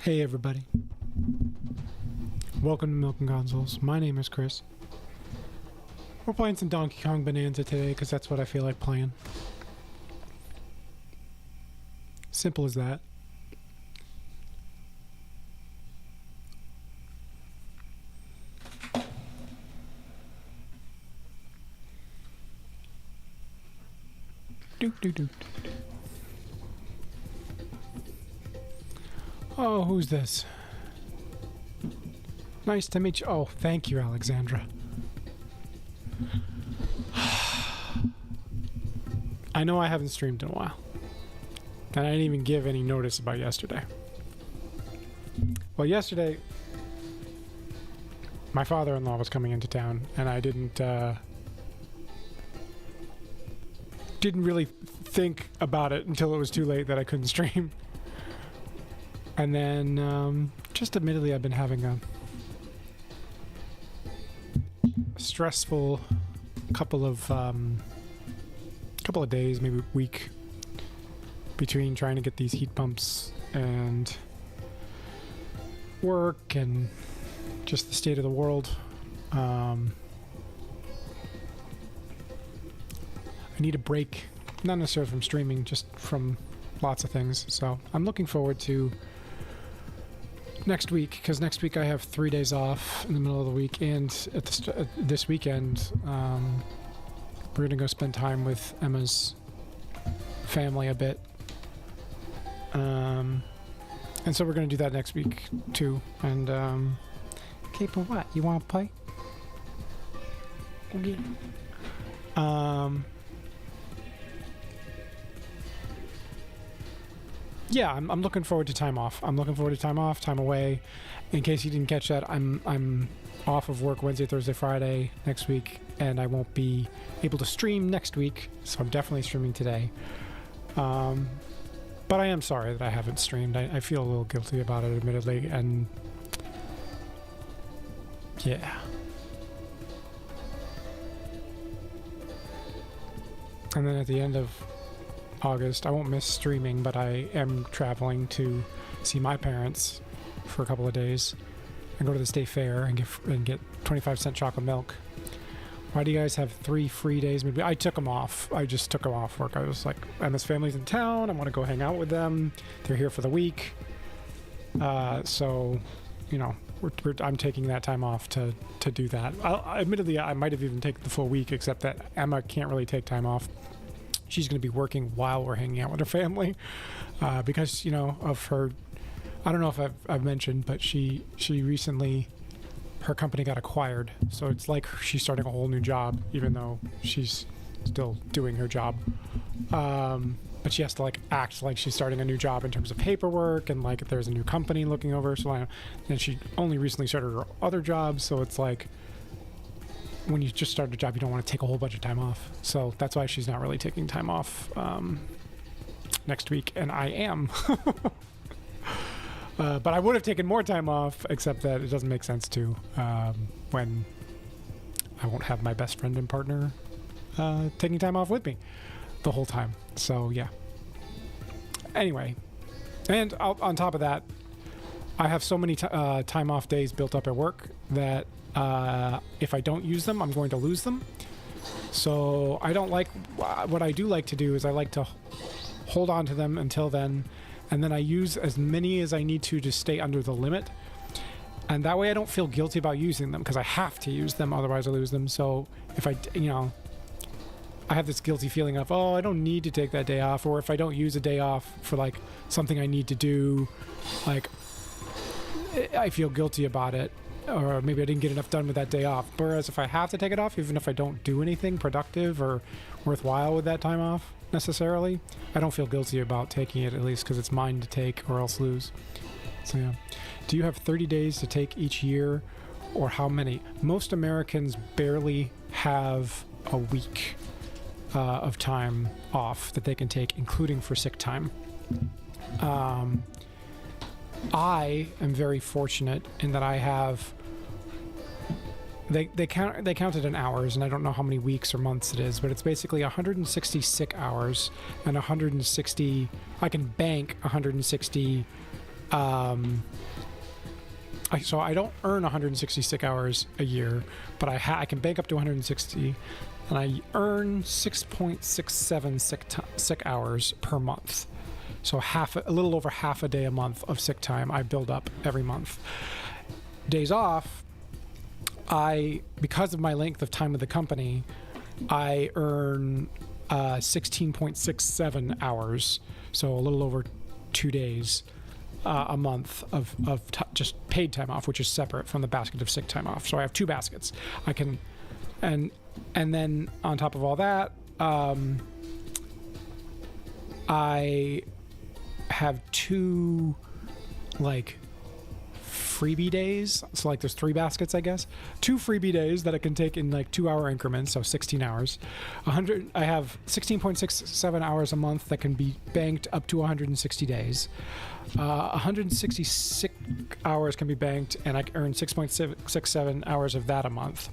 Hey everybody. Welcome to Milk and Consoles. My name is Chris. We're playing some Donkey Kong Bananza today because that's what I feel like playing. Simple as that. Doop. Oh, who's this? Nice to meet you. Oh, thank you, Alexandra. I know I haven't streamed in a while. And I didn't even give any notice about yesterday. Well, yesterday, my father-in-law was coming into town, and I didn't really think about it until it was too late that I couldn't stream. And then, just admittedly, I've been having a stressful couple of days, maybe a week, between trying to get these heat pumps and work and just the state of the world. I need a break, not necessarily from streaming, just from lots of things. So I'm looking forward to next week, because next week I have 3 days off in the middle of the week, and at this weekend we're gonna go spend time with Emma's family a bit, and so we're gonna do that next week too. And okay, but what you want to play? Okay. Yeah, I'm looking forward to time off. I'm looking forward to time off, time away. In case you didn't catch that, I'm off of work Wednesday, Thursday, Friday next week, and I won't be able to stream next week, so I'm definitely streaming today. But I am sorry that I haven't streamed. I feel a little guilty about it, admittedly, and yeah. And then at the end of August, I won't miss streaming, but I am traveling to see my parents for a couple of days and go to the state fair and get 25-cent chocolate milk. Why do you guys have 3 free days? Maybe I took them off. I just took them off work. I was like, Emma's family's in town. I want to go hang out with them. They're here for the week. So, you know, I'm taking that time off to do that. Admittedly, I might have even taken the full week, except that Emma can't really take time off. She's going to be working while we're hanging out with her family, because, you know, of her, I don't know if I've mentioned, but she recently, her company got acquired. So it's like she's starting a whole new job, even though she's still doing her job. But she has to like act like she's starting a new job in terms of paperwork, and like if there's a new company looking over. So and she only recently started her other job. So it's like, when you just start a job, you don't want to take a whole bunch of time off. So that's why she's not really taking time off next week, and I am. But I would have taken more time off, except that it doesn't make sense to when I won't have my best friend and partner taking time off with me the whole time. So yeah. Anyway, and on top of that, I have so many time off days built up at work that if I don't use them, I'm going to lose them. So I don't like, what I do like to do is I like to hold on to them until then, and then I use as many as I need to stay under the limit. And that way I don't feel guilty about using them, because I have to use them, otherwise I lose them. So if I have this guilty feeling of, oh, I don't need to take that day off, or if I don't use a day off for like something I need to do, like I feel guilty about it. Or maybe I didn't get enough done with that day off. Whereas if I have to take it off, even if I don't do anything productive or worthwhile with that time off necessarily, I don't feel guilty about taking it, at least because it's mine to take or else lose. So yeah. Do you have 30 days to take each year, or how many? Most Americans barely have a week of time off that they can take, including for sick time. I am very fortunate in that I have. They counted in hours, and I don't know how many weeks or months it is, but it's basically 160 sick hours and 160. I can bank 160 So I don't earn 160 sick hours a year, but I can bank up to 160, and I earn 6.67 sick hours per month. So a little over half a day a month of sick time I build up every month. Days off, because of my length of time with the company, I earn 16.67 hours, so a little over 2 days a month of just paid time off, which is separate from the basket of sick time off. So I have 2 baskets. I can, and then on top of all that, I have 2 like freebie days. So like there's 3 baskets, I guess. 2 freebie days that I can take in like 2-hour increments, so 16 hours. I have 16.67 hours a month that can be banked up to 160 days. 160 sick hours can be banked, and I earn 6.67 hours of that a month.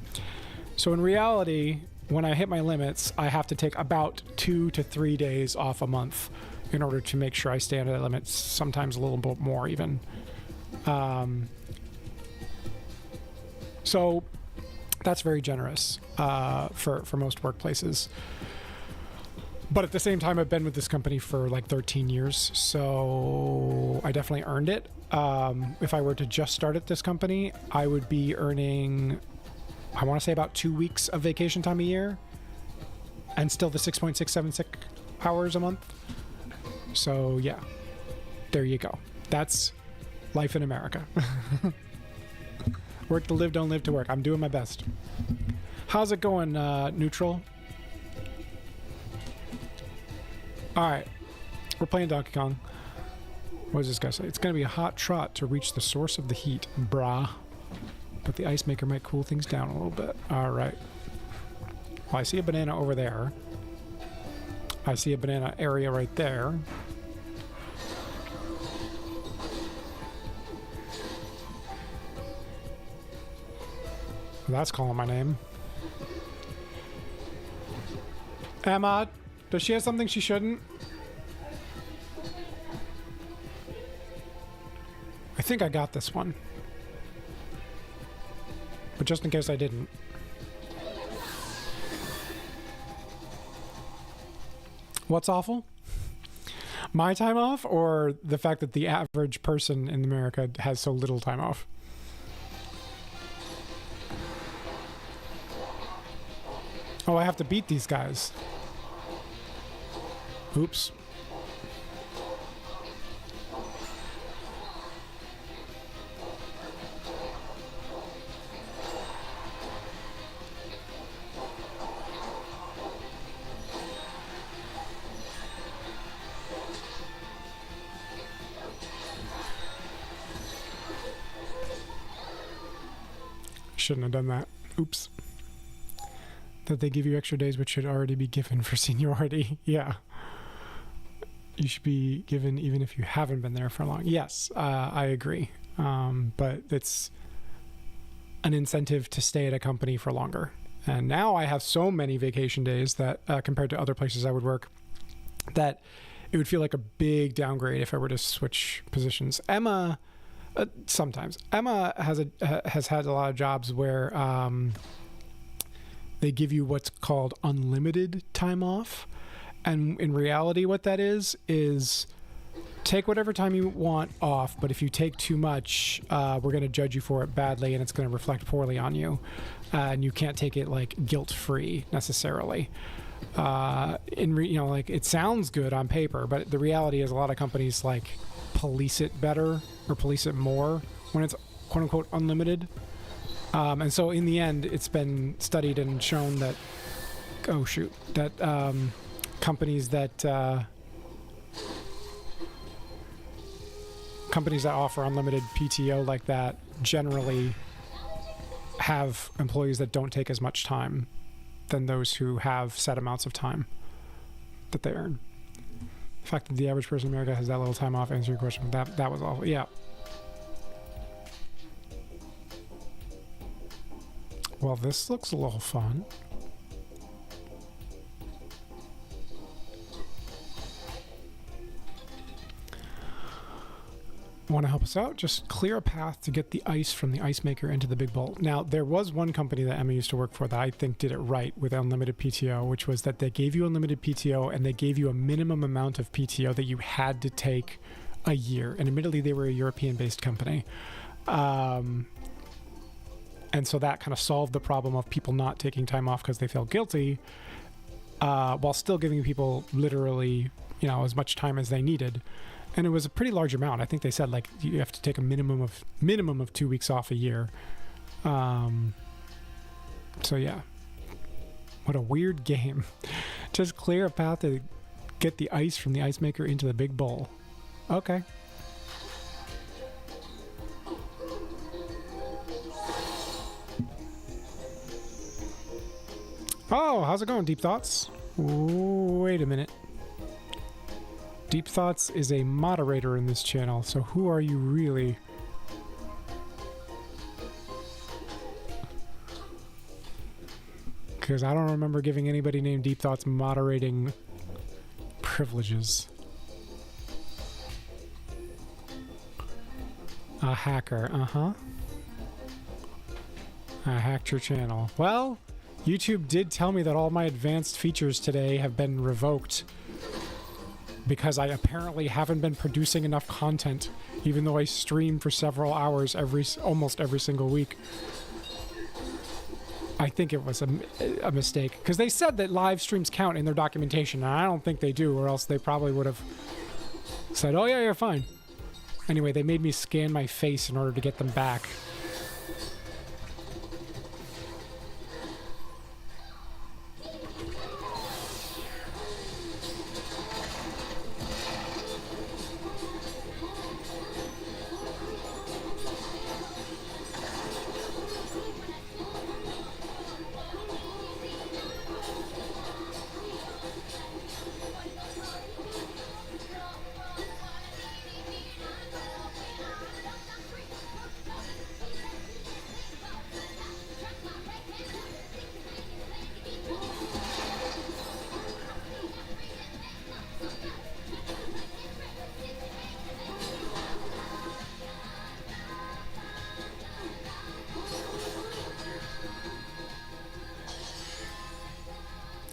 So in reality, when I hit my limits, I have to take about 2 to 3 days off a month in order to make sure I stay under the limits, sometimes a little bit more even. So that's very generous for most workplaces. But at the same time, I've been with this company for like 13 years, so I definitely earned it. If I were to just start at this company, I would be earning, I want to say, about 2 weeks of vacation time a year, and still the 6.67 sick hours a month. So yeah, there you go. That's life in America. Work to live, don't live to work. I'm doing my best. How's it going, Neutral? Alright, we're playing Donkey Kong. What does this guy say? It's going to be a hot trot to reach the source of the heat, brah. But the ice maker might cool things down a little bit. Alright. Well, I see a banana over there. I see a banana area right there. That's calling my name. Emma, does she have something she shouldn't? I think I got this one. But just in case I didn't. What's awful? My time off, or the fact that the average person in America has so little time off? Oh, I have to beat these guys. Oops. Shouldn't have done that. Oops. That they give you extra days which should already be given for seniority. Yeah. You should be given even if you haven't been there for long. Yes, I agree. But it's an incentive to stay at a company for longer. And now I have so many vacation days that compared to other places I would work, that it would feel like a big downgrade if I were to switch positions. Emma, sometimes. Emma has had a lot of jobs where they give you what's called unlimited time off. And in reality, what that is take whatever time you want off, but if you take too much, we're going to judge you for it badly, and it's going to reflect poorly on you. And you can't take it like guilt-free necessarily. Like it sounds good on paper, but the reality is a lot of companies like police it better or police it more when it's quote unquote unlimited. And so in the end, it's been studied and shown that, companies that offer unlimited PTO like that generally have employees that don't take as much time than those who have set amounts of time that they earn. The fact that the average person in America has that little time off, answer your question, that was awful. Yeah. Well, this looks a little fun. want to help us out, just clear a path to get the ice from the ice maker into the big bowl. Now, there was one company that Emma used to work for that I think did it right with unlimited PTO, which was that they gave you unlimited PTO and they gave you a minimum amount of PTO that you had to take a year. And admittedly, they were a European-based company. And so that kind of solved the problem of people not taking time off because they felt guilty, while still giving people literally, you know, as much time as they needed. And it was a pretty large amount. I think they said like you have to take a minimum of 2 weeks off a year. So yeah, what a weird game. Just clear a path to get the ice from the ice maker into the big bowl. Okay. Oh, how's it going, Deep Thoughts? Wait a minute. Deep Thoughts is a moderator in this channel, so who are you really? Because I don't remember giving anybody named Deep Thoughts moderating privileges. A hacker, uh-huh. I hacked your channel. Well, YouTube did tell me that all my advanced features today have been revoked because I apparently haven't been producing enough content, even though I stream for several hours almost every single week. I think it was a mistake, because they said that live streams count in their documentation, and I don't think they do, or else they probably would have said, oh yeah, you're fine. Anyway, they made me scan my face in order to get them back.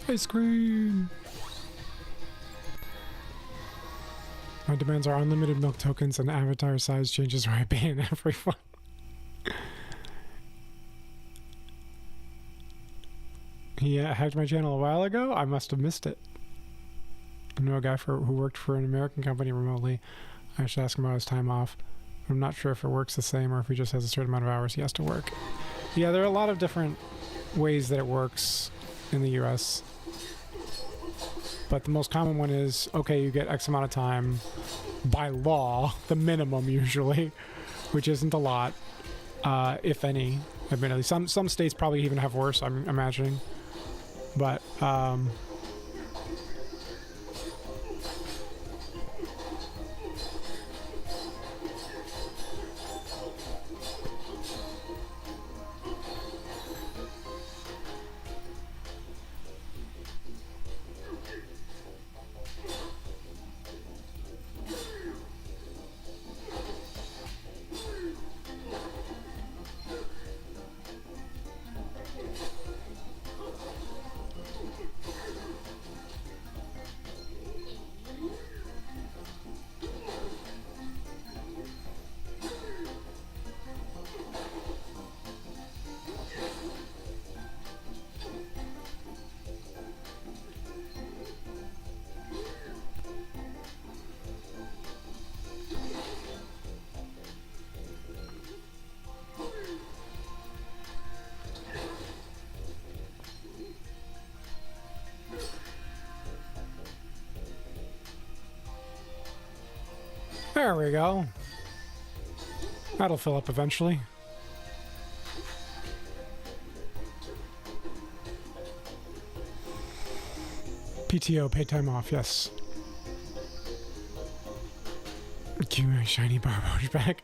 Ice cream! My demands are unlimited milk tokens and avatar size changes where I ban everyone. He hacked my channel a while ago? I must have missed it. I know a guy who worked for an American company remotely. I should ask him about his time off. I'm not sure if it works the same or if he just has a certain amount of hours he has to work. Yeah, there are a lot of different ways that it works in the US. But the most common one is, okay, you get X amount of time by law, the minimum usually, which isn't a lot, if any, admittedly. Some states probably even have worse, I'm imagining. But, there we go. That'll fill up eventually. PTO, paid time off, yes. Give me my shiny Barboach back.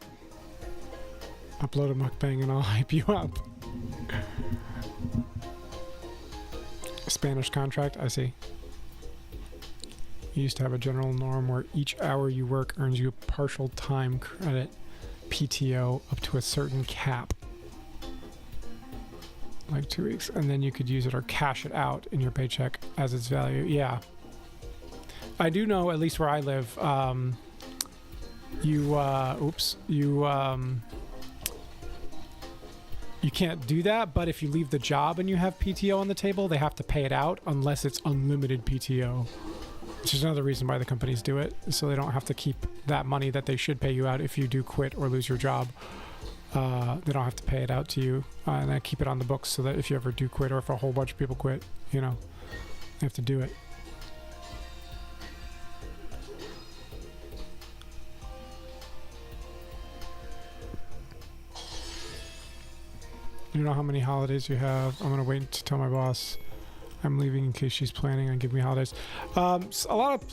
Upload a mukbang and I'll hype you up. Spanish contract, I see. You used to have a general norm where each hour you work earns you a partial time credit PTO up to a certain cap. Like 2 weeks. And then you could use it or cash it out in your paycheck as its value. Yeah. I do know, at least where I live, you can't do that, but if you leave the job and you have PTO on the table, they have to pay it out unless it's unlimited PTO. Which is another reason why the companies do it, so they don't have to keep that money that they should pay you out if you do quit or lose your job. They don't have to pay it out to you, and they keep it on the books so that if you ever do quit or if a whole bunch of people quit, you know, they have to do it. You know how many holidays you have. I'm gonna wait to tell my boss I'm leaving in case she's planning on giving me holidays. A lot of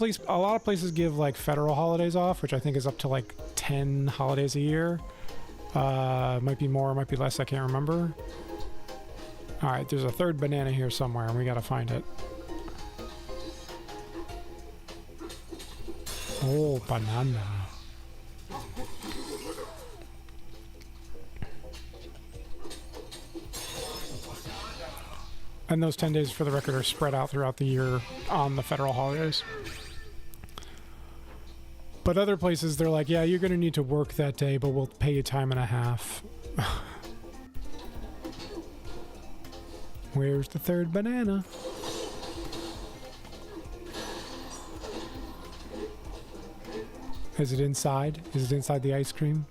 places give like federal holidays off, which I think is up to like 10 holidays a year. Might be more, might be less. I can't remember. All right, there's a third banana here somewhere, and we gotta find it. Oh, banana. And those 10 days, for the record, are spread out throughout the year on the federal holidays. But other places, they're like, yeah, you're going to need to work that day, but we'll pay you time and a half. Where's the third banana? Is it inside? Is it inside the ice cream?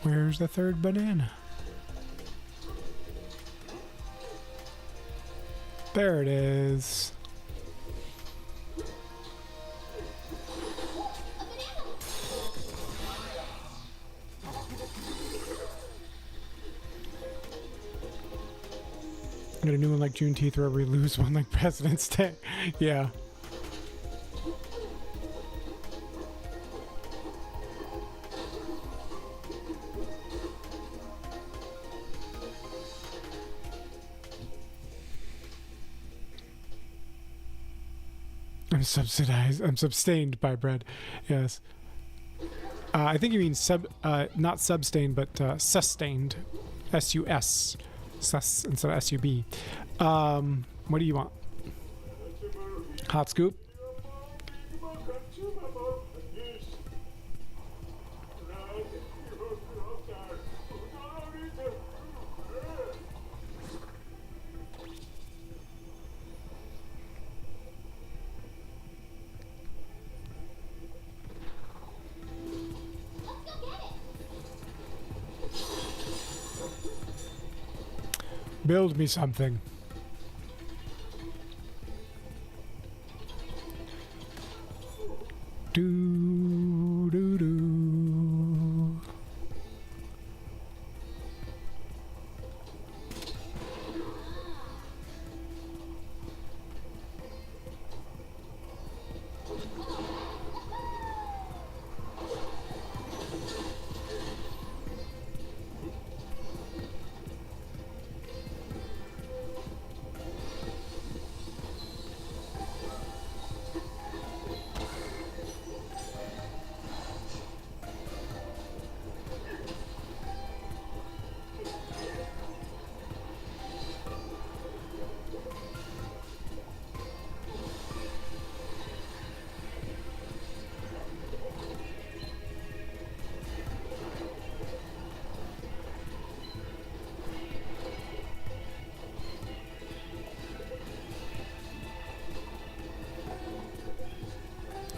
Where's the third banana? There it is. I got a new one like Juneteenth where we lose one like President's Day. Yeah. I'm subsidized. I'm substained by bread. Yes. I think you mean not substained, but sustained. S-U-S. Sus instead of S-U-B. What do you want? Hot scoop? Build me something. Do do do.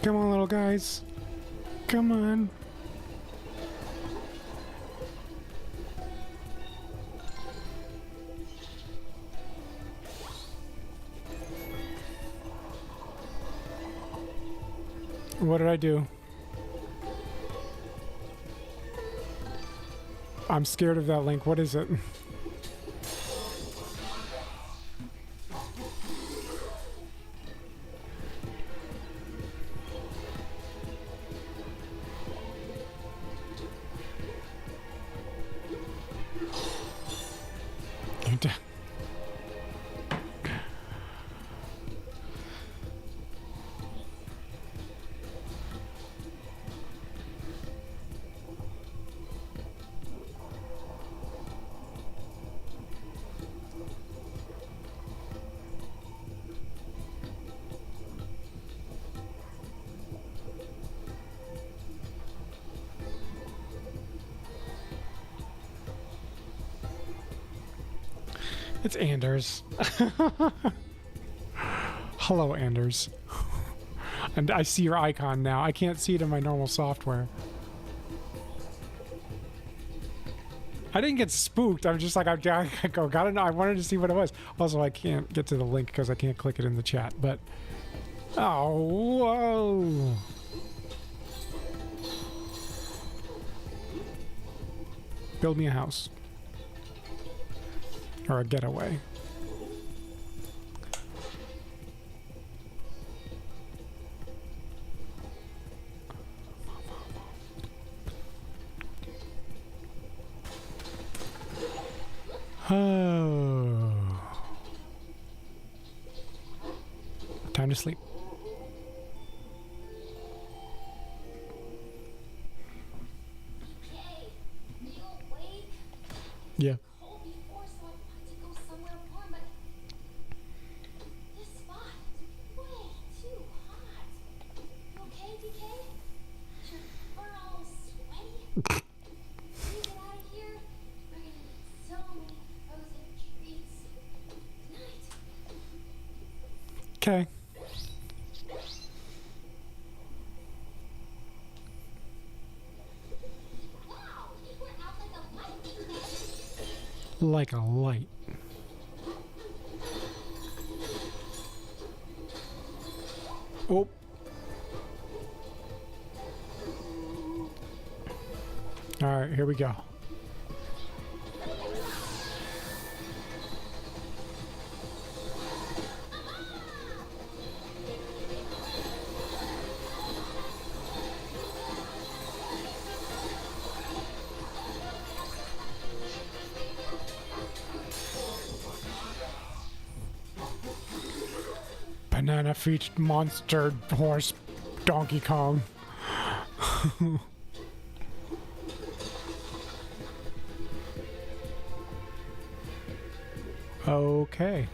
Come on, little guys. Come on. What did I do? I'm scared of that link. What is it? It's Anders. Hello, Anders. And I see your icon now. I can't see it in my normal software. I didn't get spooked. I'm just like, I wanted to see what it was. Also, I can't get to the link because I can't click it in the chat, but... Oh, whoa! Build me a house. Or a getaway. Oh. Time to sleep. Yeah. Okay. Like a light. Oh. All right, here we go. Banana feet monster horse Donkey Kong. Okay.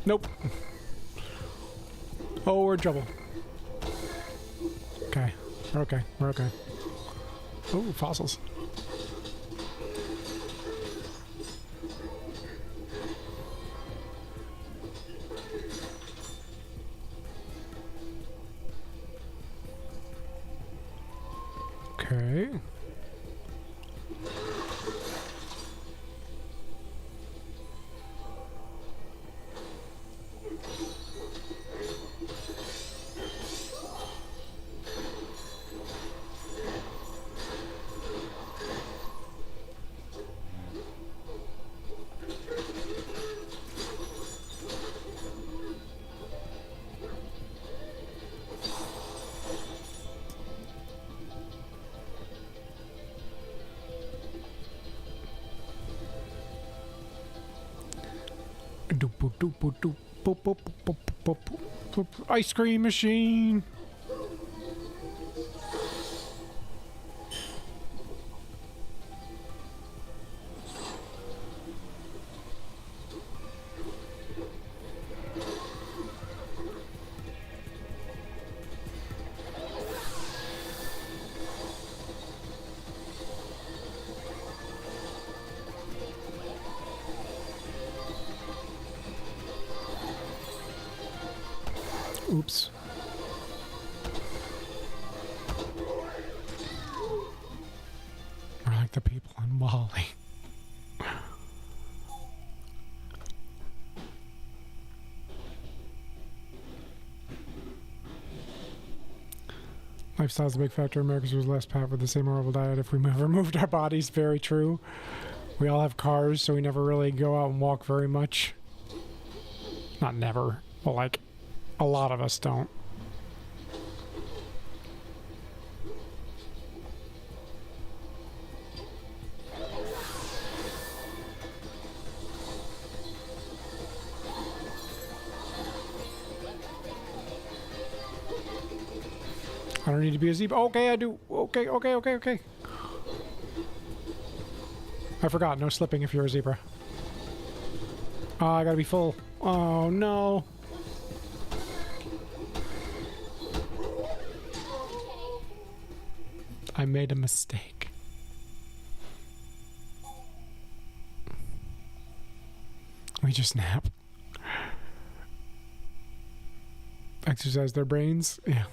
Nope. Oh, we're in trouble. Okay. We're okay. We're okay. Oh, fossils. Okay. Ice cream machine. Oops. We're like the people in Wall-E. Lifestyle's a big factor. Americans was less pat with the same horrible diet if we removed our bodies. Very true. We all have cars, so we never really go out and walk very much. Not never, but like a lot of us don't. I don't need to be a zebra. Okay, I do. Okay, okay, okay, okay. I forgot. No slipping if you're a zebra. Oh, I gotta be full. Oh, no. I made a mistake. We just nap. Exercise their brains. Yeah.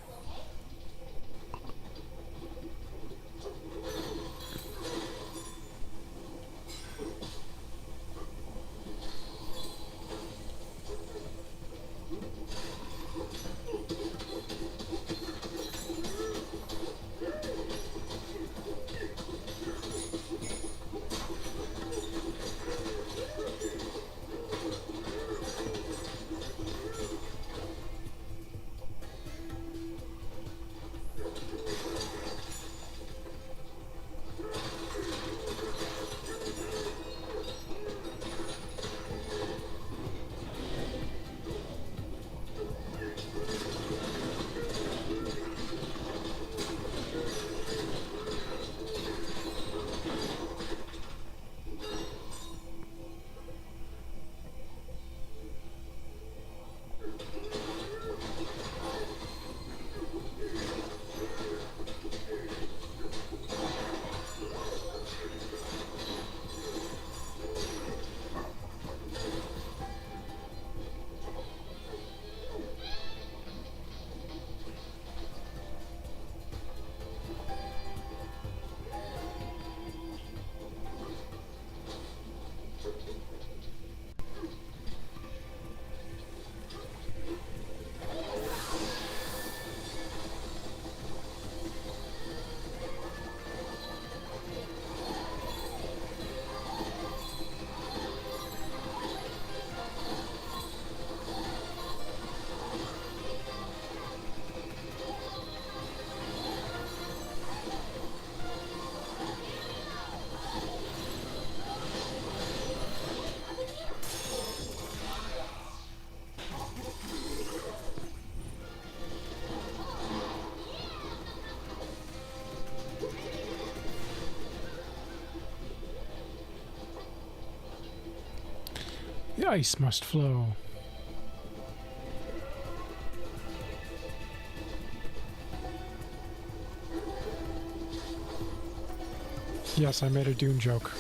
The ice must flow. Yes, I made a Dune joke.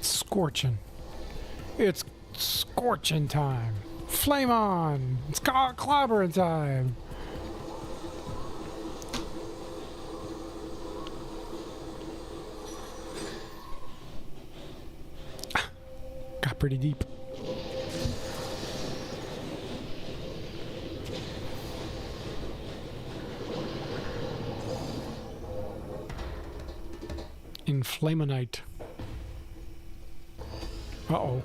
Scorching. It's scorching time. Flame on! It's clobbering time! Got pretty deep. Inflamonite. Uh-oh.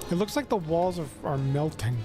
It looks like the walls are melting.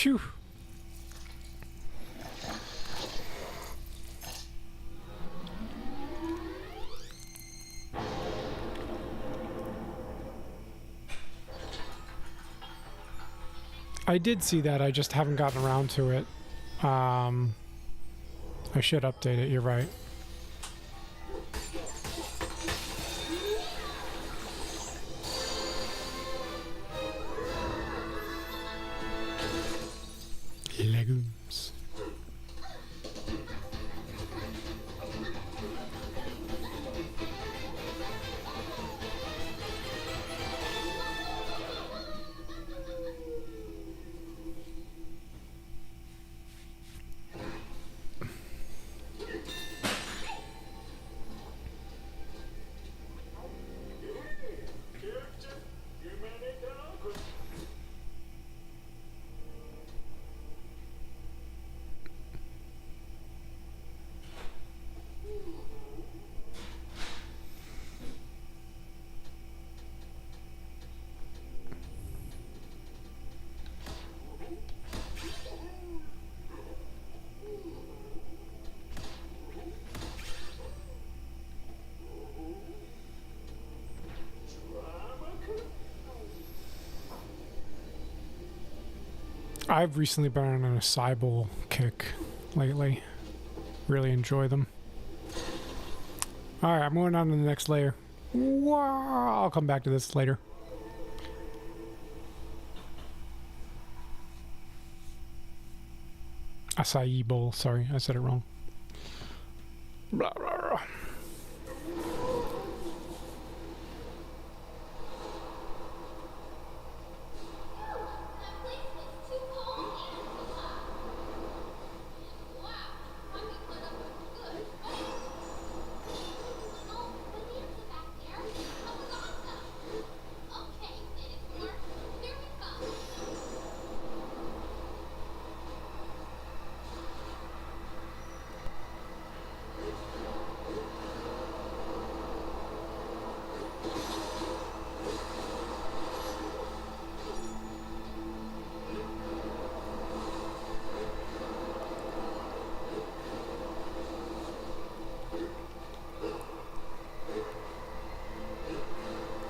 Phew. I did see that, I just haven't gotten around to it. I should update it, you're right. Legumes. I've recently been on an acai bowl kick lately. Really enjoy them. Alright, I'm going on to the next layer. Wow, I'll come back to this later. Acai bowl, sorry, I said it wrong. Blah, blah, blah.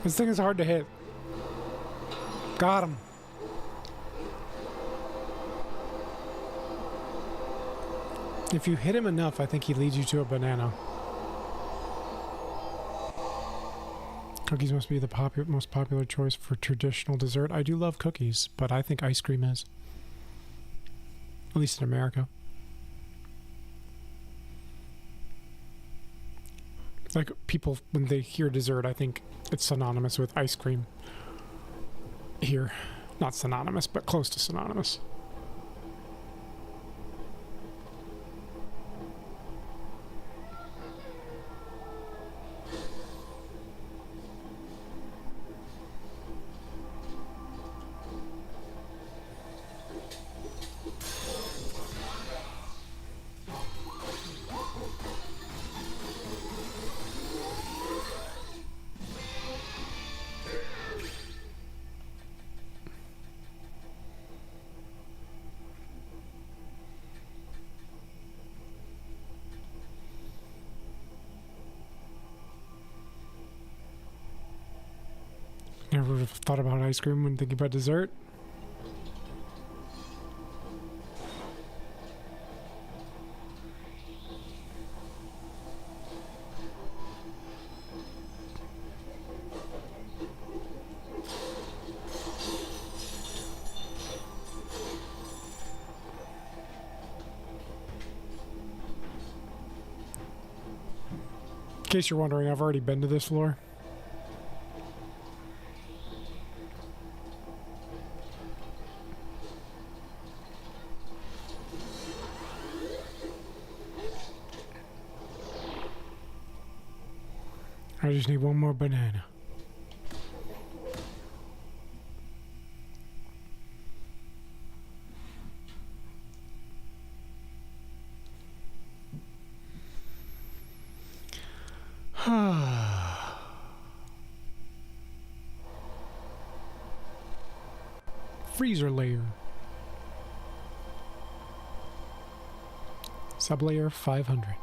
This thing is hard to hit. Got him. If you hit him enough, I think he leads you to a banana. Cookies must be the most popular choice for traditional dessert. I do love cookies, but I think ice cream is. At least in America. Like, people, when they hear dessert, I think it's synonymous with ice cream here. Not synonymous, but close to synonymous. Never would have thought about ice cream when thinking about dessert. In case you're wondering, I've already been to this floor. I just need one more banana. Freezer layer. Sublayer 500.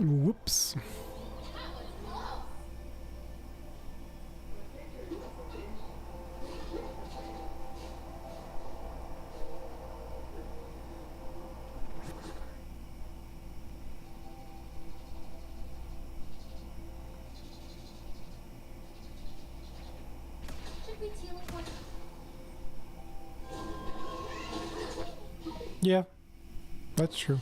Whoops. Yeah, that's true.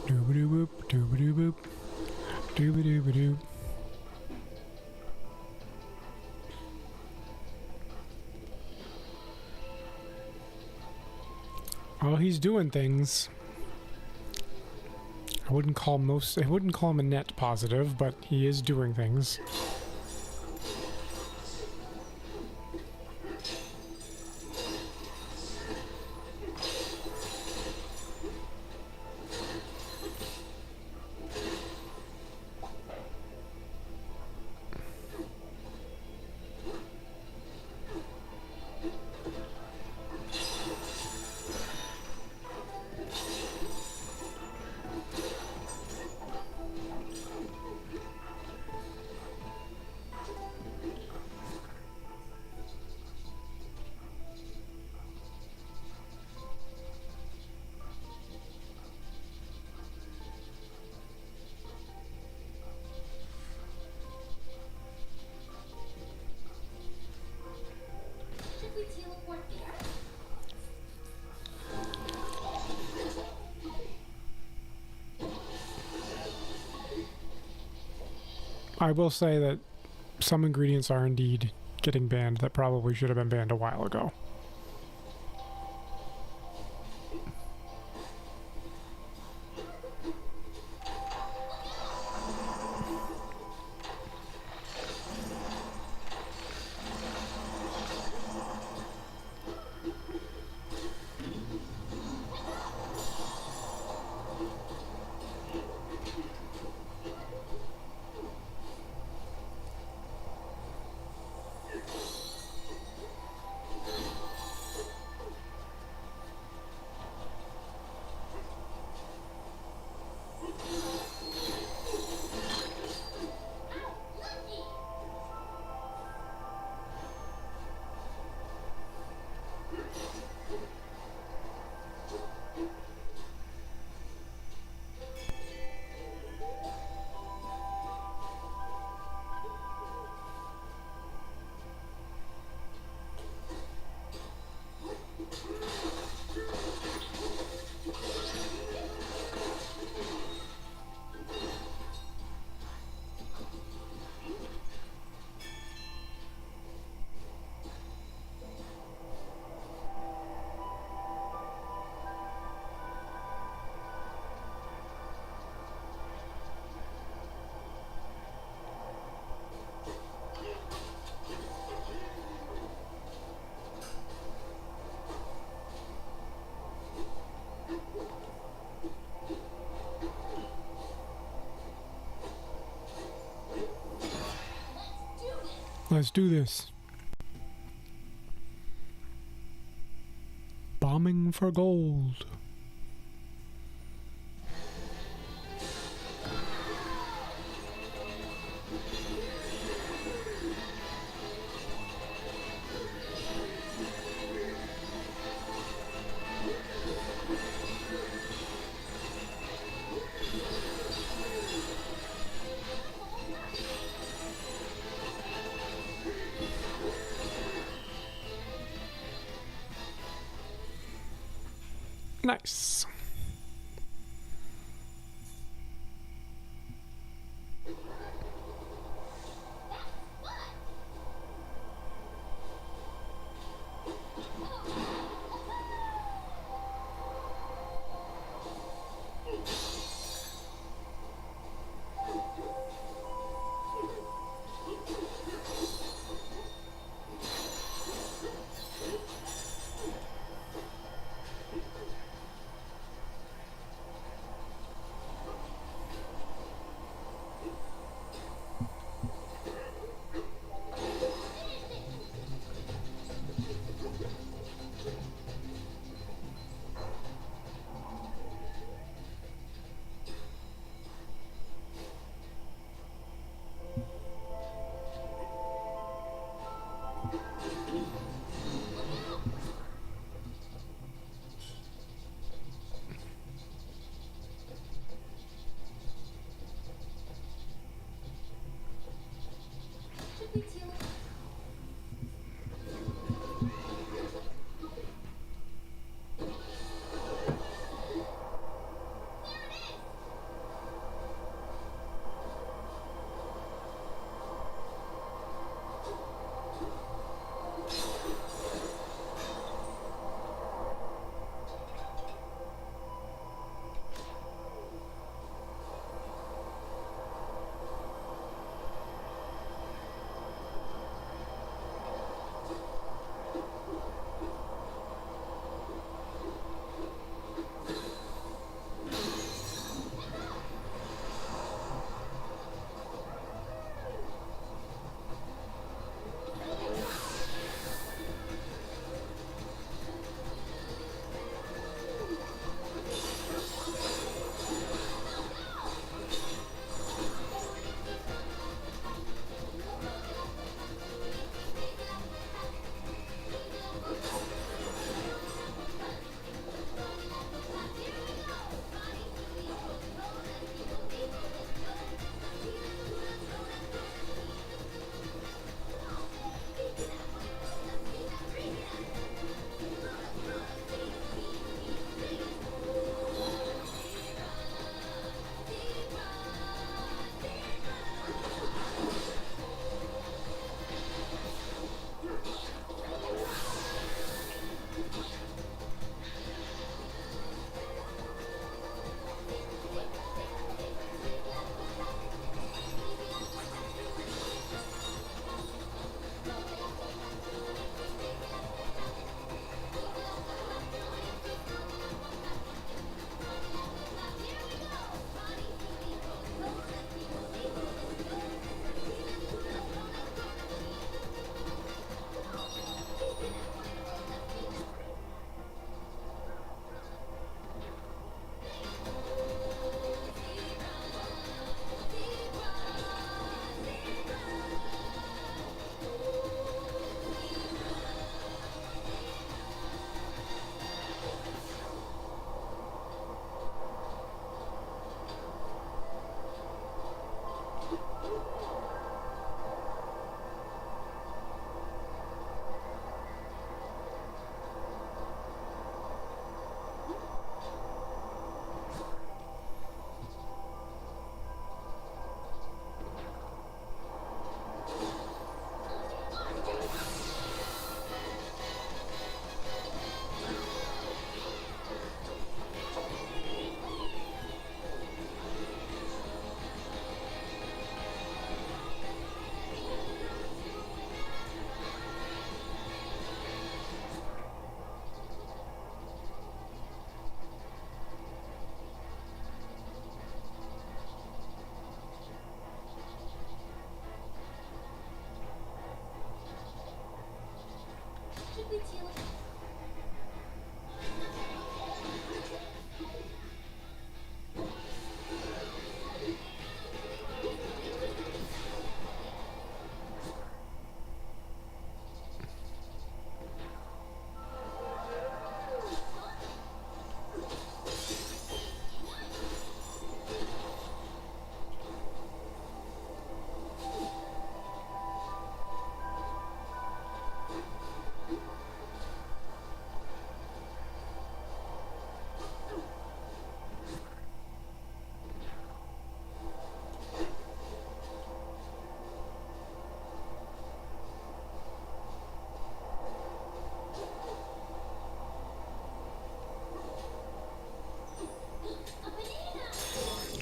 Doobity-boop, doobity-boop, doobity-boop. Well, he's doing things. I wouldn't call him a net positive, but he is doing things. I will say that some ingredients are indeed getting banned that probably should have been banned a while ago. Let's do this. Bombing for gold. Nice.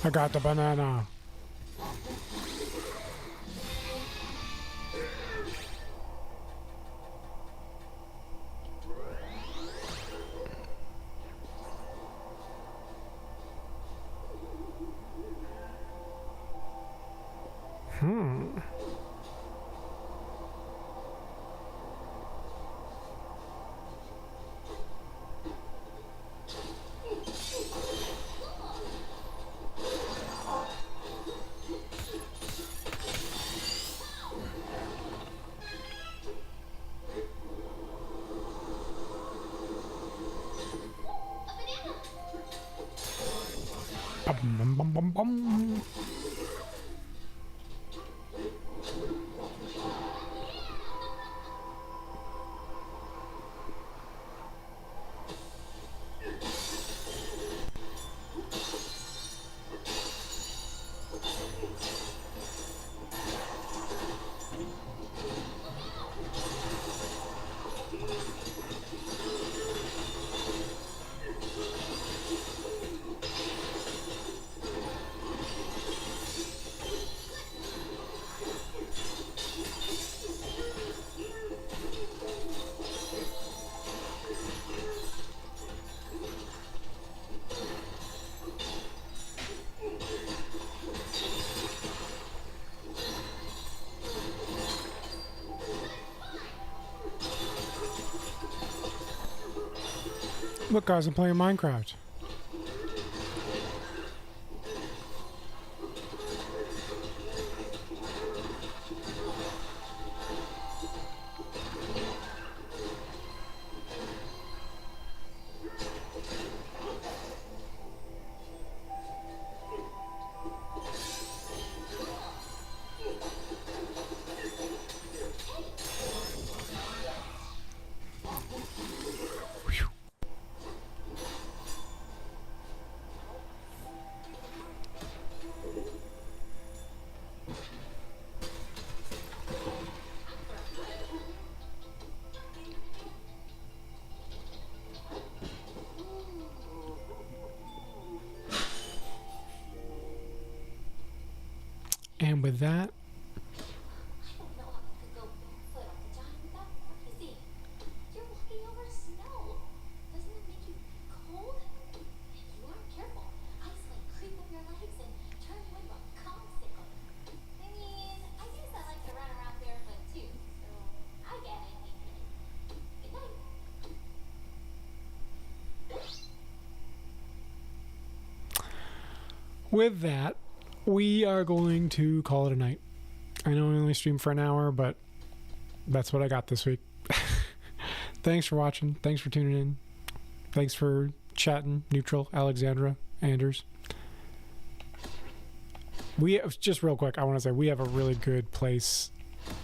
I got the banana. Bum, bum, bum, bum. Look, guys, I'm playing Minecraft. And with that, we are going to call it a night. I know we only streamed for an hour, but that's what I got this week. Thanks for watching. Thanks for tuning in. Thanks for chatting, Neutral, Alexandra, Anders. Just real quick, I want to say we have a really good place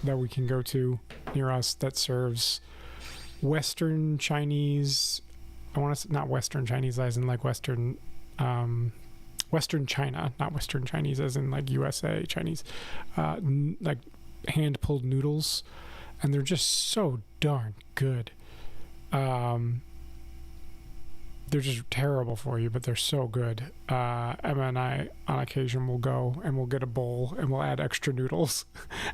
that we can go to near us that serves Western Chinese. I want to say not Western Chinese as in like Western China, not Western Chinese as in like USA Chinese, like hand-pulled noodles, and they're just so darn good. They're just terrible for you, but they're so good. Emma and I, on occasion, will go and we'll get a bowl and we'll add extra noodles,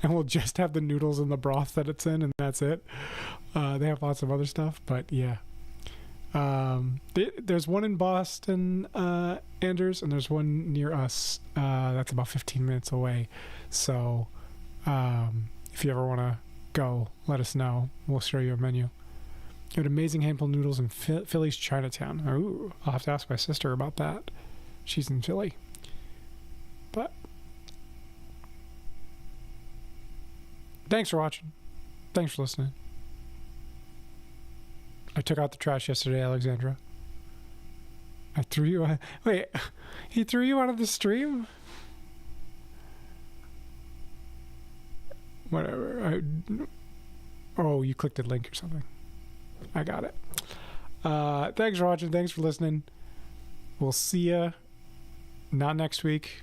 and we'll just have the noodles in the broth that it's in, and that's it. They have lots of other stuff, but yeah. There's one in Boston, Anders, and there's one near us that's about 15 minutes away. So if you ever want to go, let us know. We'll show you a menu. You had amazing handful noodles in Philly's Chinatown. Ooh, I'll have to ask my sister about that. She's in Philly. But thanks for watching. Thanks for listening. I took out the trash yesterday, Alexandra. I threw you out. Wait, he threw you out of the stream? Whatever. Oh, you clicked a link or something. I got it. Thanks for watching. Thanks for listening. We'll see ya. Not next week,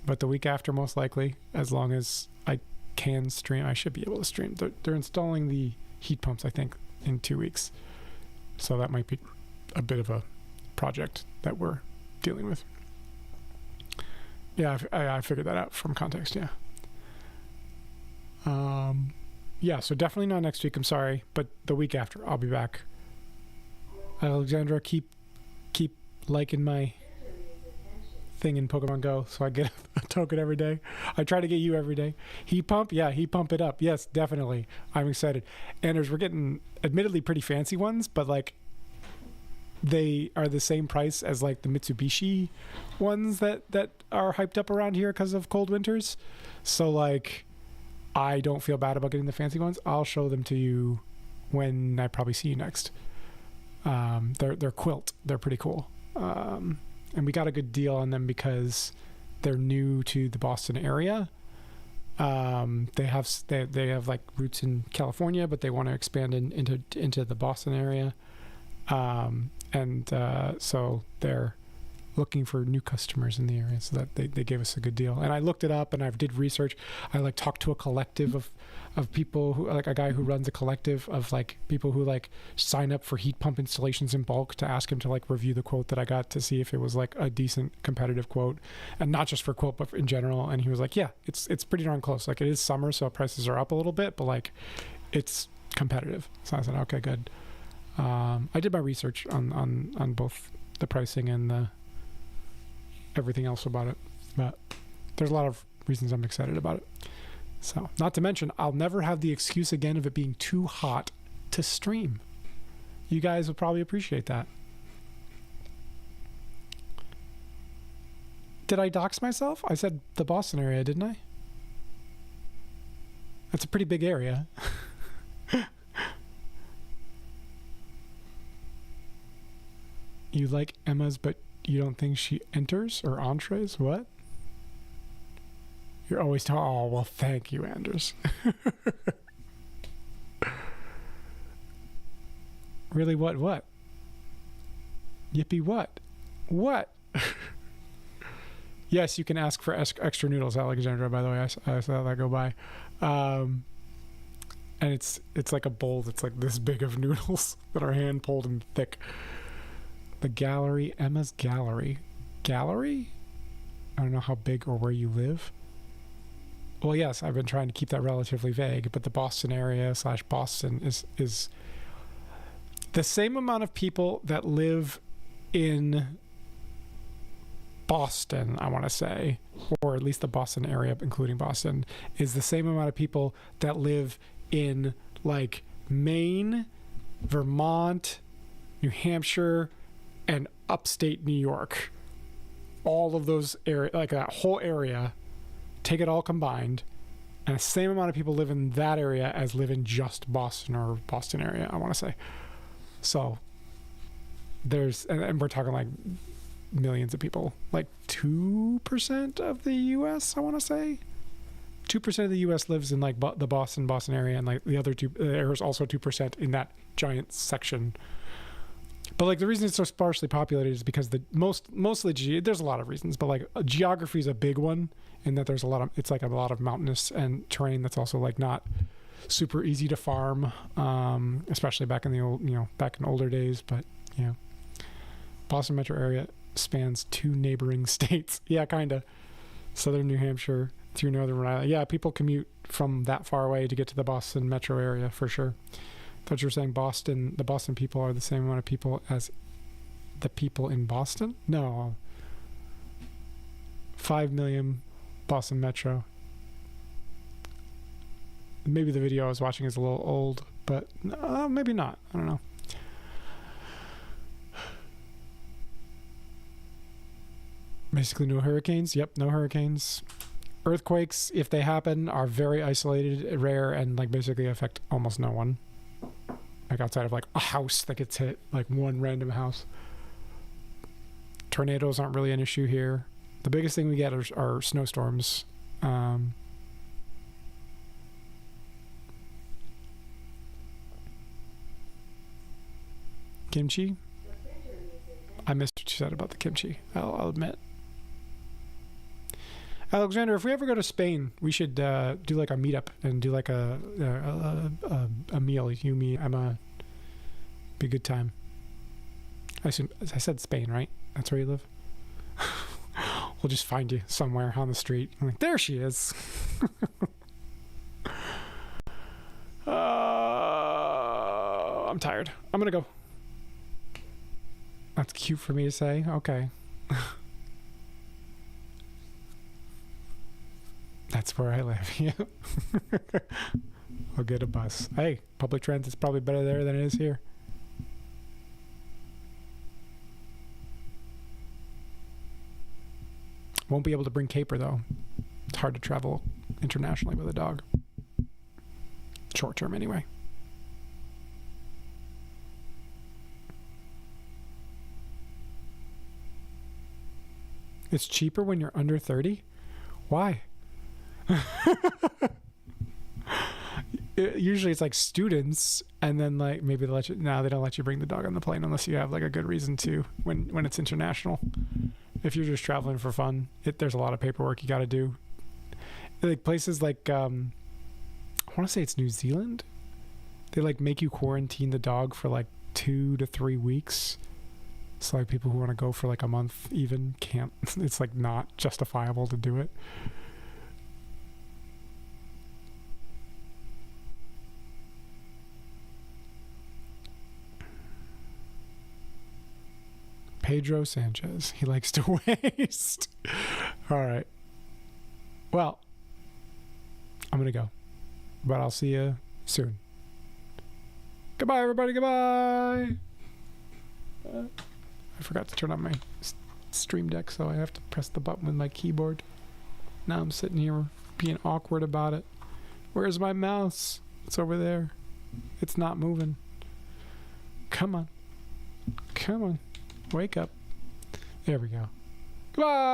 but the week after, most likely. As long as I can stream, I should be able to stream. They're installing the heat pumps, I think, in 2 weeks. So that might be a bit of a project that we're dealing with. Yeah, I figured that out from context. Yeah. Yeah, so definitely not next week. I'm sorry, but the week after, I'll be back. Alexandra, keep liking my thing in Pokemon Go, so I get a token every day. I try to get you every day. Heat pump, yeah, heat pump it up. Yes, definitely. I'm excited. And we're getting, admittedly, pretty fancy ones, but like they are the same price as like the Mitsubishi ones that are hyped up around here because of cold winters. So like, I don't feel bad about getting the fancy ones. I'll show them to you when I probably see you next. They're quilt. They're pretty cool. And we got a good deal on them because they're new to the Boston area. They have like roots in California, but they want to expand into the Boston area. So they're looking for new customers in the area, so that they gave us a good deal. And I looked it up and I did research. I like talked to a collective of people who, like a guy who runs a collective of like people who like sign up for heat pump installations in bulk, to ask him to like review the quote that I got to see if it was like a decent competitive quote, and not just for quote but in general. And he was like, yeah, it's pretty darn close. Like, it is summer, so prices are up a little bit, but like it's competitive. So I said, okay, good. I did my research on both the pricing and the everything else about it, but there's a lot of reasons I'm excited about it. So, not to mention, I'll never have the excuse again of it being too hot to stream. You guys would probably appreciate that. Did I dox myself? I said the Boston area, didn't I? That's a pretty big area. You like Emma's, but you don't think she enters or entrees? What? You're always talking. Oh, well, thank you, Anders. Really, what? Yippee, what? What? Yes, you can ask for extra noodles, Alexandra, by the way. I saw that go by. And it's like a bowl that's like this big of noodles that are hand pulled and thick. The gallery, Emma's gallery. Gallery? I don't know how big or where you live. Well, yes, I've been trying to keep that relatively vague, but the Boston area / Boston is the same amount of people that live in Boston, I want to say, or at least the Boston area, including Boston, is the same amount of people that live in like Maine, Vermont, New Hampshire, and upstate New York. All of those areas, like that whole area, take it all combined, and the same amount of people live in that area as live in just Boston or Boston area, I want to say. So there's, and we're talking like millions of people, like 2% of the US, I want to say. 2% of the US lives in like the Boston area, and like the other there's also 2% in that giant section. But like the reason it's so sparsely populated is because mostly there's a lot of reasons, but like geography is a big one, in that there's it's like a lot of mountainous and terrain that's also like not super easy to farm, especially back in the older days. But yeah, Boston metro area spans 2 neighboring states. Yeah, kind of. Southern New Hampshire through northern Rhode Island. Yeah, people commute from that far away to get to the Boston metro area for sure. I thought you were saying Boston, the Boston people are the same amount of people as the people in Boston? No. 5 million Boston metro. Maybe the video I was watching is a little old. but maybe not. I don't know. Basically no hurricanes. Yep, no hurricanes. Earthquakes, if they happen, are very isolated, rare, and like basically affect almost no one. Like outside of like a house that gets hit, like one random house. Tornadoes aren't really an issue here. The biggest thing we get are snowstorms. Kimchi? I missed what you said about the kimchi. I'll admit. Alexander, if we ever go to Spain, we should do like a meetup and do like a meal. You, me, Emma. Be a good time. I said Spain, right? That's where you live? We'll just find you somewhere on the street. I'm like, there she is. I'm tired. I'm gonna go. That's cute for me to say. Okay. That's where I live. Yeah. I'll get a bus. Hey, public transit's probably better there than it is here. Won't be able to bring caper though. It's hard to travel internationally with a dog. Short term anyway. It's cheaper when you're under 30? Why? Usually it's like students, and then like maybe they let you. No, they don't let you bring the dog on the plane unless you have like a good reason to. When it's international, if you're just traveling for fun, there's a lot of paperwork you got to do. Like places like I want to say it's New Zealand. They like make you quarantine the dog for like 2 to 3 weeks. So like people who want to go for like a month even can't. It's like not justifiable to do it. Pedro Sanchez. He likes to waste. All right. Well, I'm going to go. But I'll see you soon. Goodbye, everybody. Goodbye. I forgot to turn on my stream deck, so I have to press the button with my keyboard. Now I'm sitting here being awkward about it. Where's my mouse? It's over there. It's not moving. Come on. Come on. Wake up. There we go. Goodbye.